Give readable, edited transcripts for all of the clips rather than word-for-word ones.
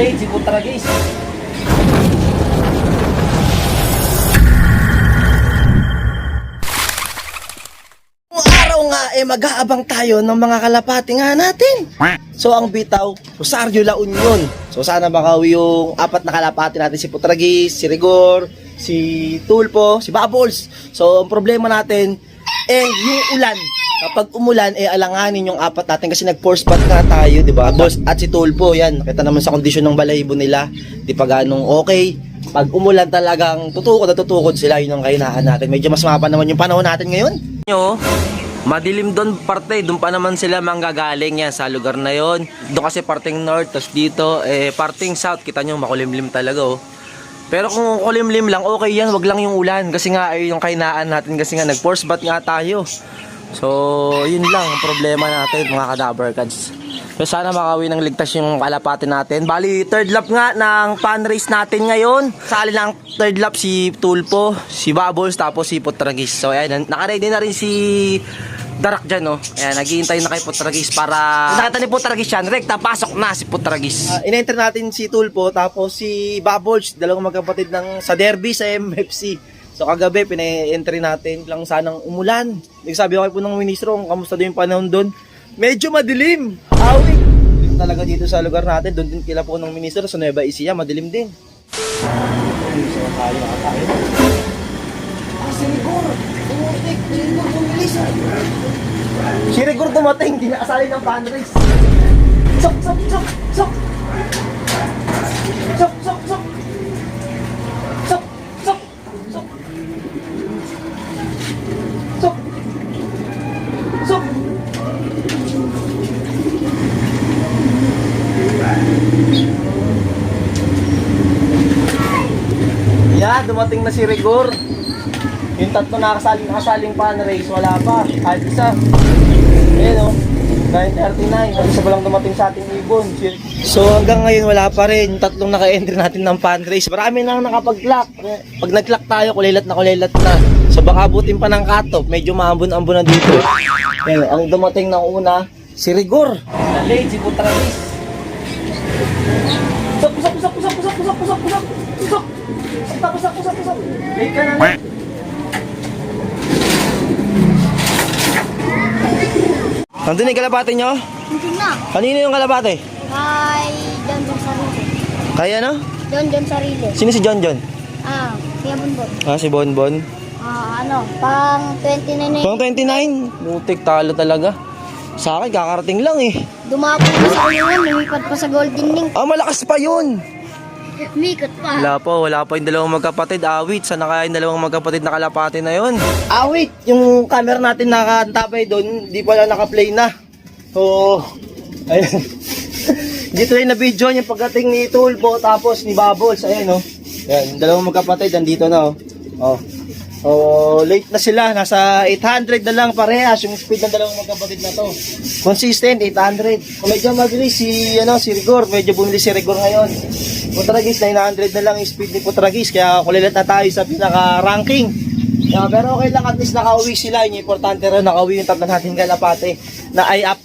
Late si Putragis. Araw nga mag-aabang tayo ng mga kalapati nga natin. So ang bitaw, Rosario La Union. So sana makawi yung apat na kalapati natin, si Putragis, si Rigor, si Tulpo, si Bubbles. So ang problema natin yung ulan. Kapag umulan alanganin yung apat natin kasi nag-force bath nga tayo, di ba? At si Tulpo, yan, nakita naman sa kondisyon ng balahibo nila, di pa ganong okay. Pag umulan talagang tutukod at tutukod sila, yun ang kahinaan natin. Medyo mas mapa naman yung panahon natin ngayon. Madilim doon parte, doon pa naman sila manggagaling yan sa lugar na yon. Doon kasi parting north, tapos dito parting south, kita nyo makulimlim talaga Pero kung kulimlim lang, okay yan, wag lang yung ulan. Kasi nga yung kahinaan natin, kasi nga nag-force bath nga tayo. So yun lang ang problema natin mga Kadaver Cats. So sana makawi ng ligtas yung kalapati natin. Bali third lap nga ng fan race natin ngayon. Sali lang third lap si Tulpo, si Bubbles, tapos si Putragis. So ayan, nakaready na rin si Darak dyan Ayan, naghihintay na kay Putragis para nakita ni Putragis yan, rekta pasok na si Putragis. In-enter natin si Tulpo tapos si Bubbles, dalawang magkapatid ng sa derby sa MFC. So kagabi pina-entry natin lang sanang umulan. Nagsabi ako po ng ministro kung kamusta din yung panahon doon. Medyo madilim. Awit. Dito talaga dito sa lugar natin, doon din kila po ng ministro sa Nueva Ecija, madilim din. Si Rigor, umutik. Si Rigor bumilis. Si Rigor dumating, di naasali ng fan race. Sok, sok, sok, sok. Sok, sok, sok. Sok, sok, sok. Sok. Sok. Yeah, dumating na si Rigor. Yung tatlo nakasaling fan race, wala pa. Kahit isa. Ayan 9:39. Isa pa lang dumating sa ating ibon. So hanggang ngayon wala pa rin. Yung tatlong naka-entry natin ng fan race. Marami nang nakapag-clock. Pag nag-clock tayo, kulilat na. So baka abutin pa ng cut-off. Medyo maambon-ambon na dito. Ayan, ang dumating ng una, si Rigor. Late si Putragis. Pusap. Late ka na. Nandun yung kalapate nyo? Nandun na. Kanino yung kalapate? Kay John Sarili. Kaya ano? John Sarili. Sino si John? Kaya Bonbon. Si Bonbon. Pang 29 Pang 29? Butik, talo talaga. Sa akin, kakarating lang Dumapon pa sa ulingan, lumipad pa sa Golden Link. Malakas pa yun! Mikot pa. Wala pa yung dalawang magkapatid. Awit, sana kaya yung dalawang magkapatid na kalapate na yun? Awit, yung camera natin nakatabay doon, di pala naka-play na. So, ayun. Dito rin na video yung pagdating ni Tulpo tapos ni Bubbles. Ayan Ayan, dalawang magkapatid, nandito na late na sila. Nasa 800 na lang parehas yung speed ng dalawang magkapatid na to. Consistent, 800. Kung medyo mabilis si Rigor, medyo bumili si Rigor ngayon. Putragis, 900 na lang yung speed ni Putragis. Kaya kulilat na tayo sa pinaka-ranking. Pero okay lang, at least nakauwi sila. Yung importante rin, nakauwi yung tatlo natin kalapate.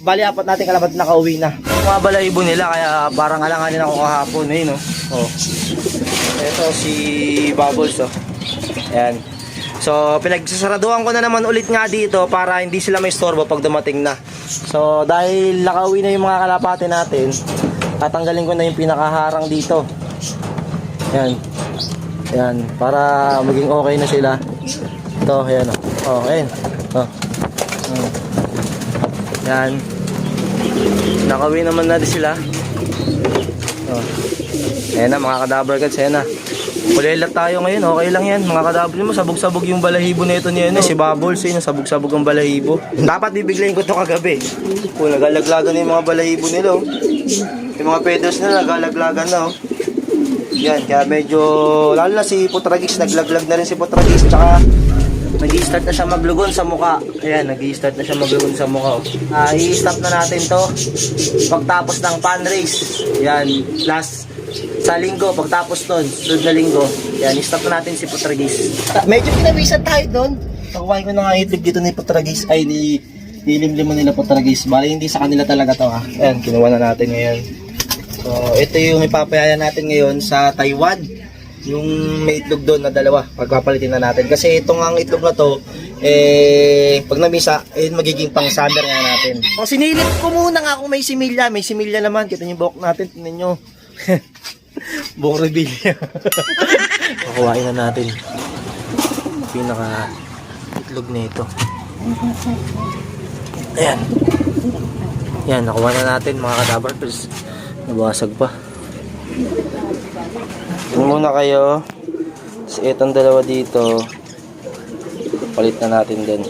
Bali apat natin kalapate nakauwi na. Mga balahibo nila, kaya parang alanganin ako kahapon. Ito si Bubbles Ayan. So pinagsasaraduhan ko na naman ulit nga dito para hindi sila may istorbo pag dumating na. So dahil nakauwi na yung mga kalapate natin, tatanggalin ko na yung pinakaharang dito. Yan, para maging okay na sila. Ito, ayan ayan. Yan. Nakauwi naman natin sila. Ayan na mga Kadaver Cats, ayan na. Kulilat tayo ngayon, okay lang yan. Mga Kadaver mo, sabog-sabog yung balahibo na ito niya. Si Bubbles, sabog-sabog ang balahibo. Dapat bibiglayin ko ito kagabi. Nagalaglagan na yung mga balahibo nila. Yung mga feathers nila, nagalaglagan na. Yan, kaya medyo, lalo na si Putragis, naglaglag na rin si Putragis. Tsaka, nag-i-start na siya maglugon sa mukha. Ayan, nag-i-start na siya maglugon sa mukha. I-stop na natin to pagtapos ng fan race. Yan, last sa linggo, pagtapos nun, sunod na linggo. Yan, i-stop na natin si Putragis. Medyo pinawisan tayo doon. Nakuhain ko na nga itlog dito ni Putragis. Ay, nilimlim mo nila Putragis. Bali, hindi sa kanila talaga to Ayan, kinuha na natin ngayon. So, ito yung ipapayaya natin ngayon sa Taiwan. Yung may itlog doon na dalawa, pagpapalitin na natin. Kasi itong ang itlog na to, pag namisa, magiging pang summer nga natin. So, sinilip ko muna nga kung may similya. May similya naman. Kita niyo yung buhok natin. Tingnan nyo. Buhok rebilya. Kukuhain na natin. Pinaka itlog na ito. Ayan. Yan, nakuha na natin mga kadabarters. Nabasag pa. Yung muna kayo. Tapos itong dalawa dito. Palit na natin din.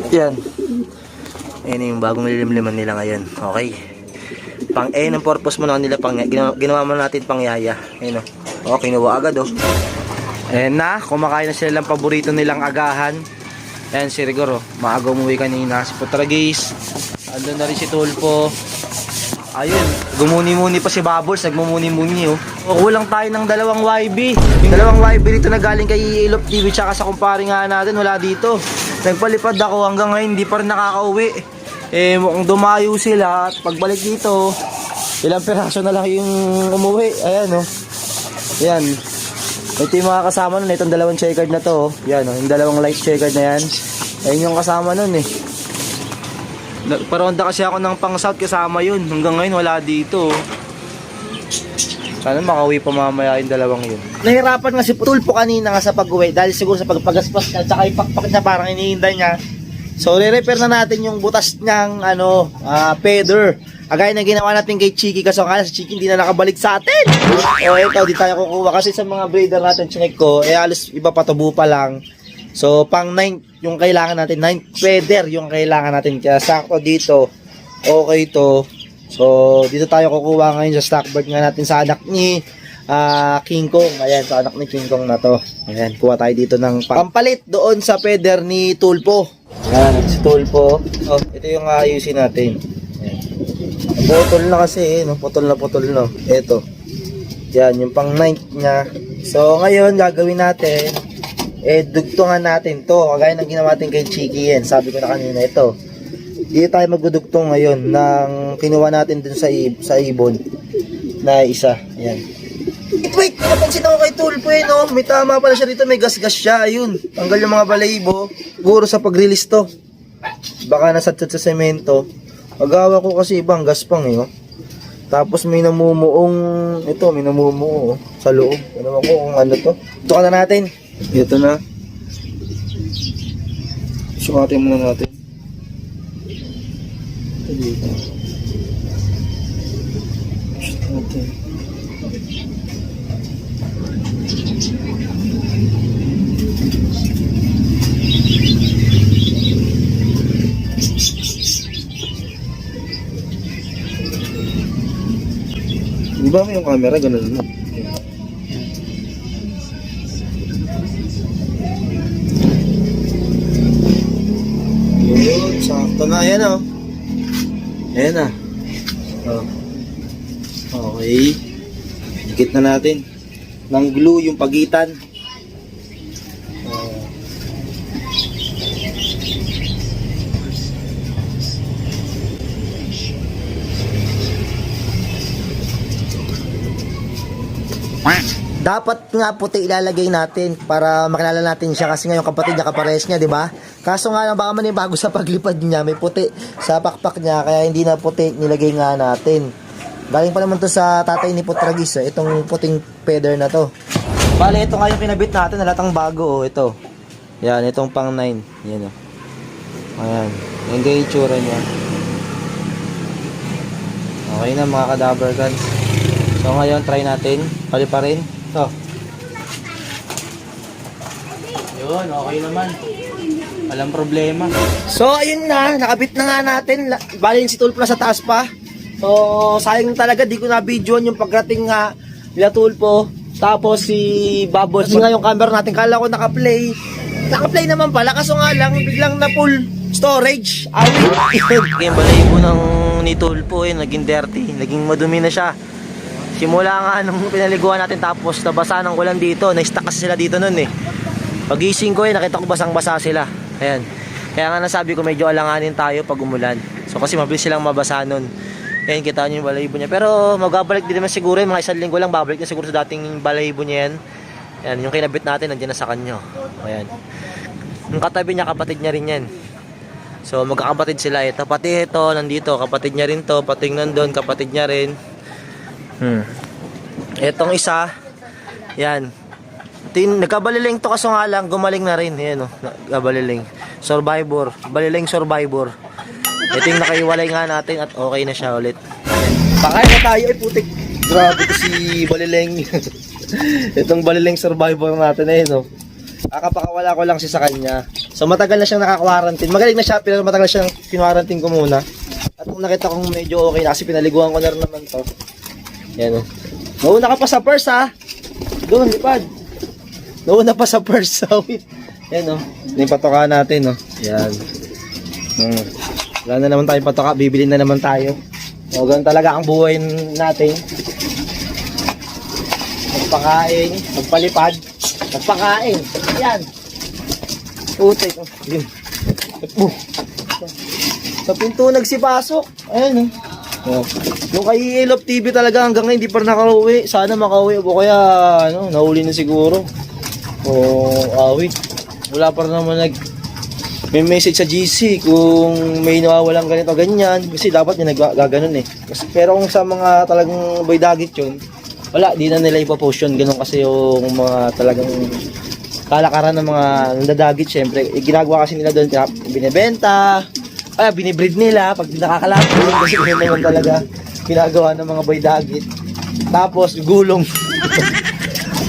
Yan. Ayan yung bagong lilimliman nila ngayon. Okay. Pang ng purpose mo na nila pang ginawa mo natin pang yaya. Ayun o. Kinuha agad o. Ayan na. Kumakain na sila ng paborito nilang agahan. Ayan si Rigor o. Maaga umuwi kanina. Si Putragis. Andun na rin si Tulpo. Ayun. Gumuni-muni pa si Bubbles. Nagmumuni-muni o. Kulang tayo ng dalawang YB. Yung dalawang YB dito na galing kay Ilop TV tsaka sa kumpare nga natin. Wala dito. Nagpalipad ako hanggang ngayon. Hindi pa rin nakakauwi. Mukhang dumayo sila. At pagbalik dito, ilang piraso na lang yung umuwi. Ayan o. Ayan. Ito yung mga kasama nun. Itong dalawang checkered na to. Yan o. Yung dalawang light checkered na yan. Ayun yung kasama nun eh. Paronda kasi ako ng pang south kasama yun. Hanggang ngayon wala dito. Sana makauwi pa mamaya yung dalawang yun. Nahirapan nga si Tulpo kanina nga sa pag-uwi. Dahil siguro sa pagpagaspas niya. Tsaka ipakpak niya parang inihinday niya. So, re-repair na natin yung butas niyang, feather. Agay na ginawa natin kay Chiki kasi akala si Chiki hindi na nakabalik sa atin. O, ito, di tayo kukuha. Kasi sa mga breeder natin, chinek ko, alos iba patubo pa lang. So, pang 9 yung kailangan natin. 9 feather yung kailangan natin. Kaya sakto dito, okay to. So, dito tayo kukuha ngayon sa stock bird nga natin sa anak ni King Kong. Ayan, sa anak ni King Kong na to. Ayan, kuha tayo dito ng pampalit doon sa feather ni Tulpo. Ayan, si Tulpo. Oh, ito yung ayusin natin. Ayan. Putol na kasi, no? Putol na. Ito. Yan, yung pang 9 niya. So, ngayon, gagawin natin, dugtungan natin to. Kagaya ng ginawa natin kay Chiki yan. Sabi ko na kanina, ito. Dito tayo magdudugtong ngayon ng kinuha natin dun sa ibon na isa. Ayan. Wait, napansin ako kay Tulpo eh, no? May tama pala siya dito, may gas-gas siya. Ayun, tanggal yung mga balahibo. Siguro sa pag-release to. Baka nasatsat sa semento. Agawa ko kasi ibang gas pang eh, oh. Tapos may namumuong, ito, may namumuo oh, sa loob. Ano ko kung ano to. Ito ka na natin. Ito na. Sukatin muna natin. Ito dito. Okay. Di ba may yung camera ganun mo? Yun, sakto na. Ayan o. Ayan na. Oh. Okay. Dikit na natin ng glue yung pagitan. Dapat nga puti ilalagay natin para makilala natin siya kasi ngayon kapatid niya kapares niya, di ba? Kaso nga lang baka man bago sa paglipad niya may puti sa pakpak niya kaya hindi na puti nilagay nga natin. Galing pa naman to sa tatay ni Putragis, itong puting feather na to. Bale, ito nga yung kinabit natin, halatang bago, ito. Yan, itong pang 9. Yan o. Ayan. Yan yung itsura niya. Okay na mga cadaver guns. So ngayon, try natin. Paliparin. Ito. Yun, okay naman. Walang problema. So, ayun na. Nakabit na nga natin. Bale, si Tulpo na sa taas pa. So, sayang talaga. Di ko na-videoan yung pagdating nga nila Tulpo. Tapos si Bubbles. Kasi nga yung camera natin. Kala ko naka-play. Naka-play naman pala. Kaso nga lang, biglang na full storage. Yung balahibo ng ni Tulpo naging dirty. Naging madumi na siya. Simula nga nung pinaliguan natin tapos nabasa ng ulan dito. Na-stuck kasi sila dito nun eh. Pagising ko nakita ko basang-basa sila. Ayan. Kaya nga nasabi ko medyo alanganin tayo pag umulan. So kasi mabilis silang mabasa nun. Ayan, kita nyo yung balahibo niya. Pero magbabalik din naman siguro yung mga isang linggo lang. Babalik na siguro sa dating balahibo niya yan. Ayan, yung kinabit natin nandiyan na sa kanyo. Ayan. Yung katabi niya, kapatid niya rin yan. So magkakapatid sila. Ito pati ito, nandito. Kapatid niya rin to. Pating nandun, kapatid niya rin. Etong isa. Yan. Nagkabaliling to kaso nga lang, gumaling na rin. Ayan o, nagkabaliling. Survivor. Baliling survivor. Ito yung nakaiwalay nga natin at okay na siya ulit. Pakain na tayo ay putik. Grabe ko si Baliling. Itong Baliling survivor natin eh no. Kakapakawala ko lang siya sa kanya. So matagal na siyang naka-quarantine. Magaling na siya pero matagal na siyang kinwarantin ko muna. At kung nakita kong medyo okay na kasi pinaliguan ko na rin naman to. Yan o. Nauna ka pa sa purse ha. Doon, lipad. Nauna pa sa purse. Wait. Yan o. Yung patoka natin o. Yan. Wala na naman tayong patoka. Bibili na naman tayo. O, ganun talaga ang buhay natin. Magpakain. Magpalipad. Magpakain. Yan. Putik. Yun. Sa pinto nagsipasok. Ayan o. Yung kay Elop TV talaga hanggang ngayon hindi pa nakauwi. Sana makauwi o kaya ano, nahuli na siguro. O awi. Wala pa naman may message sa GC kung may nawawalang ganito ganyan. Kasi dapat niya naggaganon eh. Pero kung sa mga talagang boy dagit yun, wala, di na nila ipapost yun. Ganun kasi yung mga talagang kalakaran ng mga nandadagit. Syempre, ginagawa kasi nila doon, binibenta. Binibreed nila pag nakakalapit kasi yun naman talaga ginagawa ng mga boy dagit. Tapos gulong.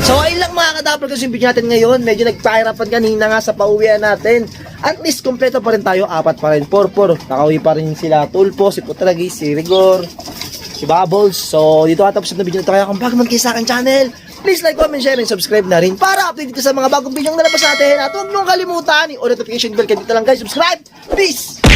So ayun lang mga kadapper kasi yung video natin ngayon. Medyo nagpahirapan kanina nga sa pauwian natin. At least kompleto pa rin tayo, 4 pa rin, 4. Nakauwi pa rin sila Tulpo, si Putragi, si Rigor, si Bubbles. So dito katapos na video na ito. Kaya kung bago man kayo sa akin channel, please like, comment, share, and subscribe na rin para update ka sa mga bagong video na nalabas natin. At huwag niyong kalimutan, i-on notification bell. Kaya dito lang guys, subscribe. Peace!